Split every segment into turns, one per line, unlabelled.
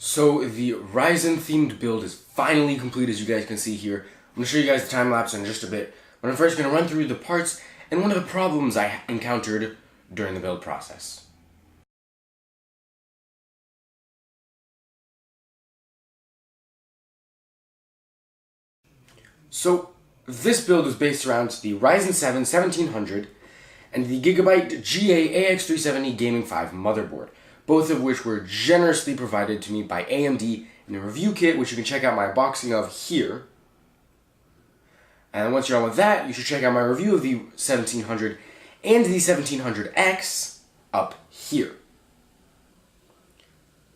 So the Ryzen themed build is finally complete, as you guys can see here. I'm going to show you guys the time lapse in just a bit, but I'm first going to run through the parts and one of the problems I encountered during the build process. So this build is based around the Ryzen 7 1700 and the Gigabyte GA AX370 Gaming 5 motherboard, both of which were generously provided to me by AMD in a review kit, which you can check out my unboxing of here. And once you're done with that, you should check out my review of the 1700 and the 1700X up here.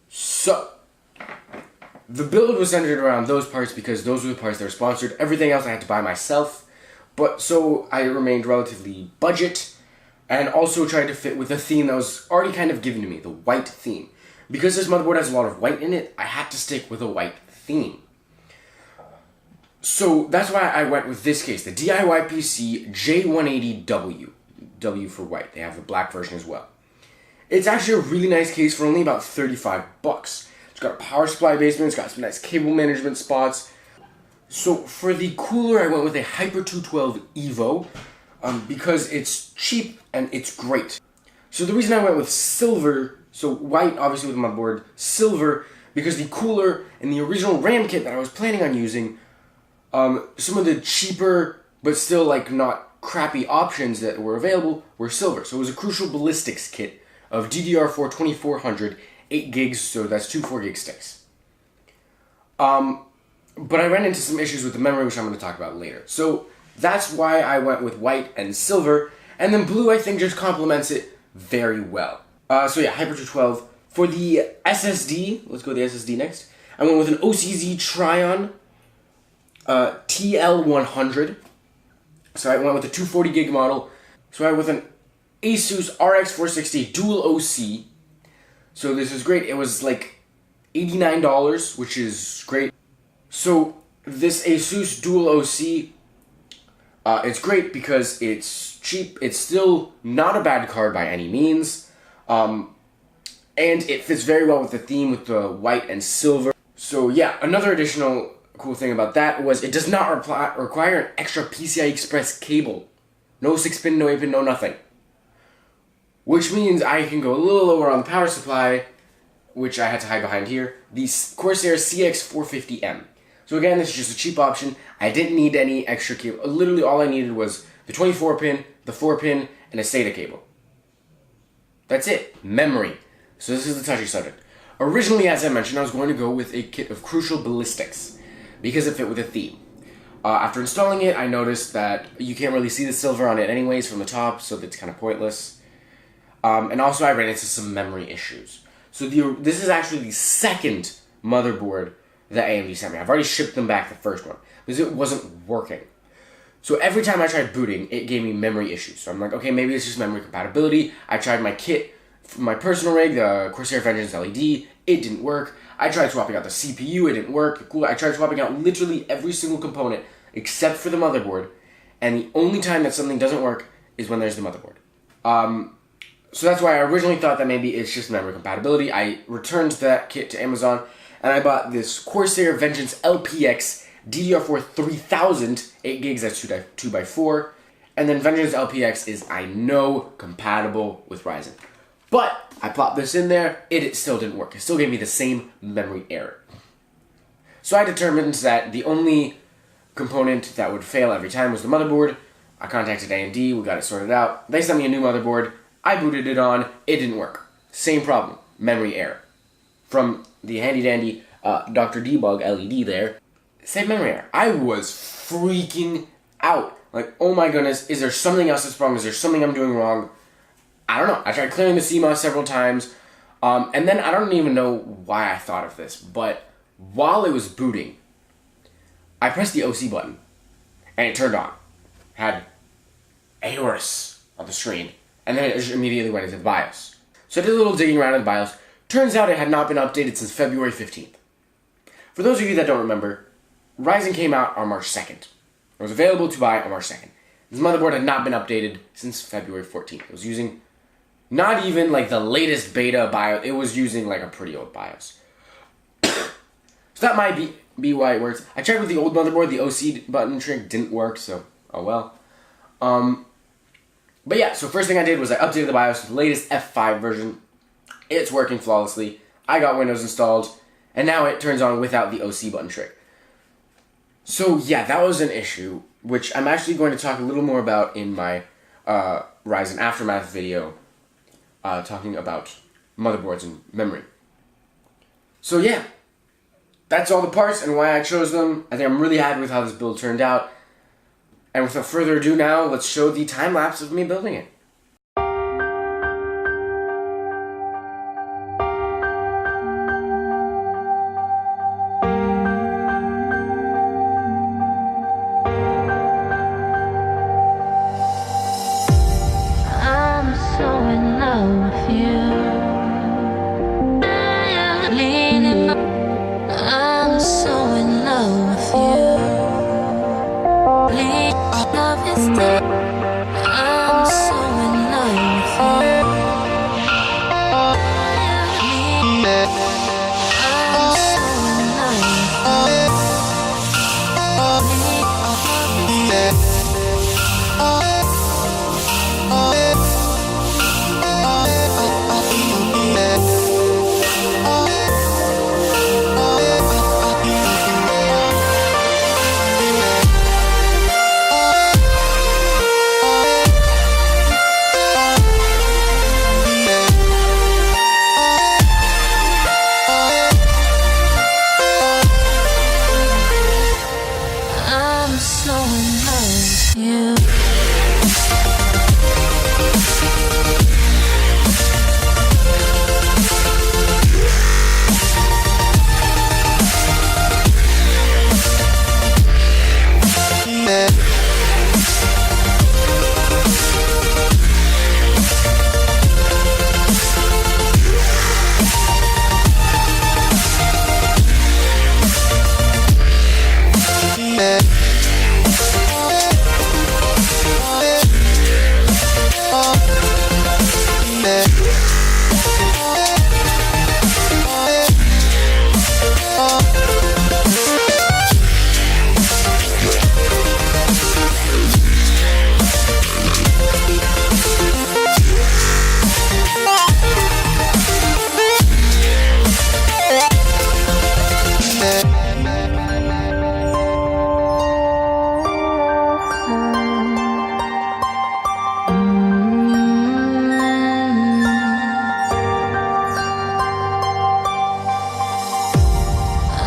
So, the build was centered around those parts because those were the parts that were sponsored. Everything else I had to buy myself, but so I remained relatively budget and also tried to fit with a theme that was already kind of given to me, the white theme. Because this motherboard has a lot of white in it, I had to stick with a white theme. So that's why I went with this case, the DIY PC J180W. W for white. They have the black version as well. It's actually a really nice case for only about 35 bucks. It's got a power supply basement, it's got some nice cable management spots. So for the cooler, I went with a Hyper 212 Evo because it's cheap and it's great. So the reason I went with silver, so white obviously with my board, silver, because the cooler in the original RAM kit that I was planning on using, some of the cheaper but still like not crappy options that were available were silver. So it was a Crucial Ballistics kit of DDR4 2400, 8 gigs, so that's two 4 gig sticks. But I ran into some issues with the memory, which I'm going to talk about later. So that's why I went with white and silver, and then blue I think just complements it very well. So yeah, Hyper 212. For the SSD, let's go with the SSD next. I went with an OCZ Tryon TL100. So I went with a 240 gig model. So I went with an Asus RX 460 Dual OC. So this is great. It was like $89, which is great. So this Asus Dual OC, it's great because it's cheap. It's still not a bad card by any means. And it fits very well with the theme with the white and silver. So yeah, another additional cool thing about that was it does not require an extra PCI Express cable. No 6-pin, no 8-pin, no nothing. Which means I can go a little lower on the power supply, which I had to hide behind here, the Corsair CX450M. So again, this is just a cheap option. I didn't need any extra cable. Literally all I needed was the 24-pin, the 4-pin, and a SATA cable. That's it. Memory. So this is the touchy subject. Originally, as I mentioned, I was going to go with a kit of Crucial Ballistics because it fit with a theme. After installing it, I noticed that you can't really see the silver on it anyways from the top, so that's kind of pointless. And also I ran into some memory issues. So this is actually the second motherboard that AMD sent me. I've already shipped them back the first one because it wasn't working. So every time I tried booting, it gave me memory issues. So I'm like, okay, maybe it's just memory compatibility. I tried my kit for my personal rig, the Corsair Vengeance LED. It didn't work. I tried swapping out the CPU. It didn't work. Cool. I tried swapping out literally every single component except for the motherboard. And the only time that something doesn't work is when there's the motherboard. So that's why I originally thought that maybe it's just memory compatibility. I returned that kit to Amazon, and I bought this Corsair Vengeance LPX DDR4 3000, 8 gigs, that's 2x4, and then Vengeance LPX is, I know, compatible with Ryzen. But I plopped this in there, it still didn't work. It still gave me the same memory error. So I determined that the only component that would fail every time was the motherboard. I contacted AMD, we got it sorted out. They sent me a new motherboard. I booted it on, it didn't work. Same problem, memory error. From the handy dandy Dr. Debug LED there, same memory error. I was freaking out. Like, oh my goodness, is there something else that's wrong? Is there something I'm doing wrong? I don't know. I tried clearing the CMOS several times, and then I don't even know why I thought of this, but while it was booting, I pressed the OC button, and it turned on. It had Aorus on the screen. And then it just immediately went into the BIOS. So I did a little digging around in the BIOS. Turns out it had not been updated since February 15th. For those of you that don't remember, Ryzen came out on March 2nd. It was available to buy on March 2nd. This motherboard had not been updated since February 14th. It was using not even like the latest beta BIOS. It was using like a pretty old BIOS. So that might be why it works. I tried with the old motherboard, the OC button trick didn't work, so oh well. But yeah, so first thing I did was I updated the BIOS to the latest F5 version. It's working flawlessly. I got Windows installed, and now it turns on without the OC button trick. So yeah, that was an issue, which I'm actually going to talk a little more about in my Ryzen Aftermath video, talking about motherboards and memory. So yeah, that's all the parts and why I chose them. I think I'm really happy with how this build turned out. And without further ado now, let's show the time-lapse of me building it.
I'm so in love with you. I'm so in love with you. Love is dead. I'm so in love with you. I'm so in love with you. I'm so in love with you.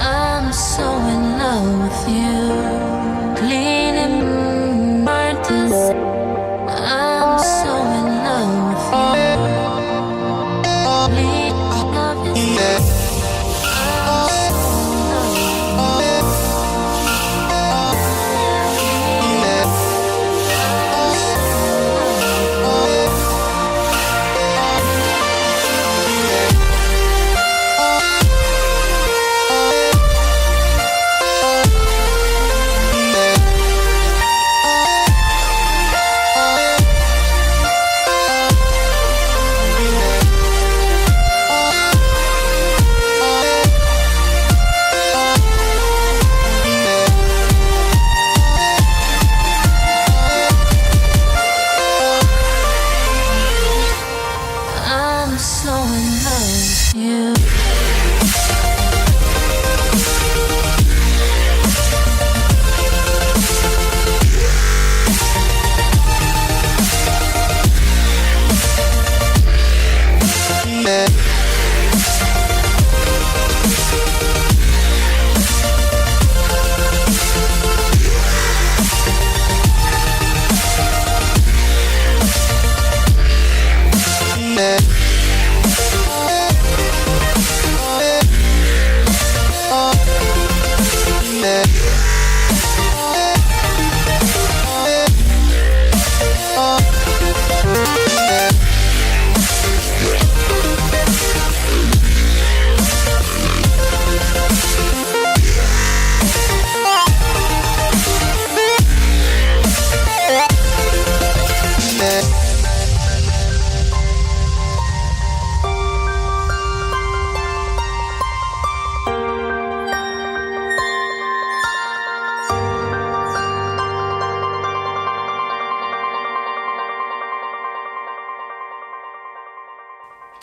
I'm so in love with you. Cleaning martyrs. I'm so in love with you. Love is dead. I'm so in love with you.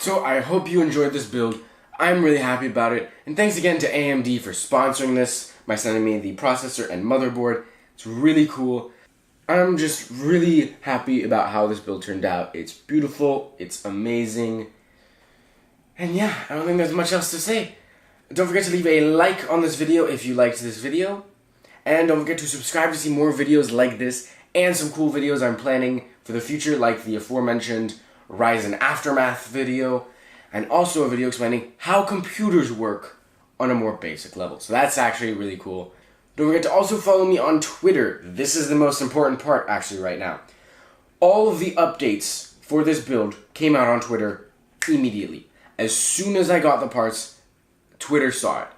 So I hope you enjoyed this build. I'm really happy about it. And thanks again to AMD for sponsoring this by sending me the processor and motherboard. It's really cool. I'm just really happy about how this build turned out. It's beautiful. It's amazing. And yeah, I don't think there's much else to say. Don't forget to leave a like on this video if you liked this video. And don't forget to subscribe to see more videos like this and some cool videos I'm planning for the future, like the aforementioned Ryzen Aftermath video, and also a video explaining how computers work on a more basic level. So that's actually really cool. Don't forget to also follow me on Twitter. This is the most important part actually right now. All of the updates for this build came out on Twitter immediately. As soon as I got the parts, Twitter saw it.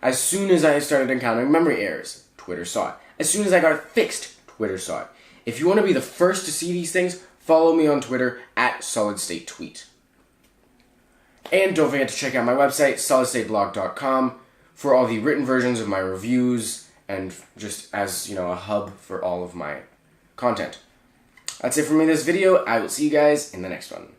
As soon as I started encountering memory errors, Twitter saw it. As soon as I got it fixed, Twitter saw it. If you want to be the first to see these things, follow me on Twitter at SolidStateTweet. And don't forget to check out my website, solidstateblog.com, for all the written versions of my reviews and just as, a hub for all of my content. That's it for me in this video. I will see you guys in the next one.